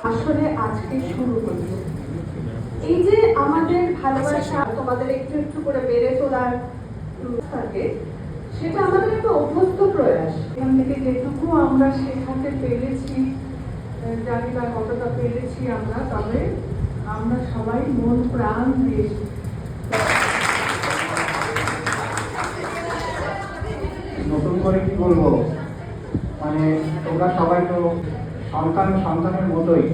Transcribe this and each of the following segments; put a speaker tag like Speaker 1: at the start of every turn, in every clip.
Speaker 1: আসলে আজকে শুরু হচ্ছে এই যে আমাদের ভালোবাসা তোমাদের একটু একটু করে বেড়ে তোলার থাকে, সেটা আমাদের একটা অভ্যস্ত প্রয়াস। এখান থেকে যেটুকু আমরা শেখাতে পেরেছি, জানি না কতটা পেরেছি আমরা, তবে আমরা সবাই মন প্রাণ দিয়েছি।
Speaker 2: নতুন করে কি বলবো, মানে তোমরা সবাই তো সন্তানের মতোই।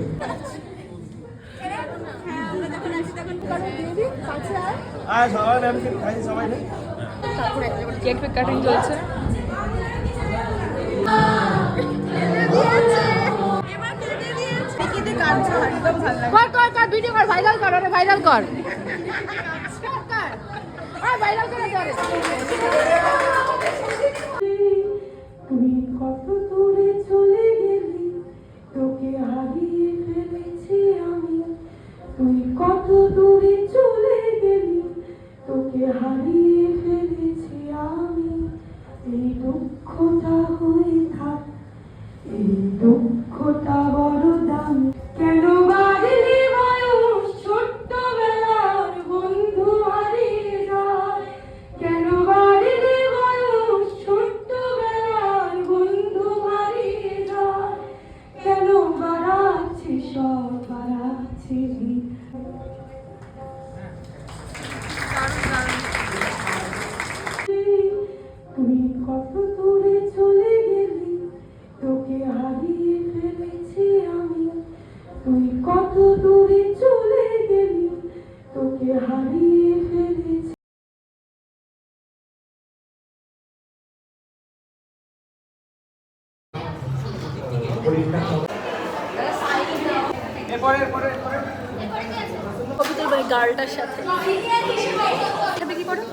Speaker 3: কেক কাটিং চলছে। ভিডিও কর, ভাইরাল কর, ভাইরাল কর, ভাইরাল করে যাবে।
Speaker 1: তুই কত দূরে চলে গেলি, তোকে হারিয়ে ফেলেছি আমি। তুই কত দূরে চলে গেলি, তোকে হারিয়ে ফেলেছি আমি। এই দুঃখটা হয়ে থাক, এই দুঃখটা বড় দাম। কেন বাড়লি বয়স, ছোট্টবেলার বন্ধু হারিয়ে যায়। কেন বাড়লি বয়স, ছোট্টবেলার বন্ধু হারিয়ে যায়। কেন বাড়াচ্ছি সব বাড়াচ্ছি। তুই কত দূরে চলে গেলি, তোকে হারিয়ে ফেলেছি আমি। তুই কত দূরে চলে গেলি, তোকে হারিয়ে ফেলেছি।
Speaker 3: গার্লটার সাথে কি করো?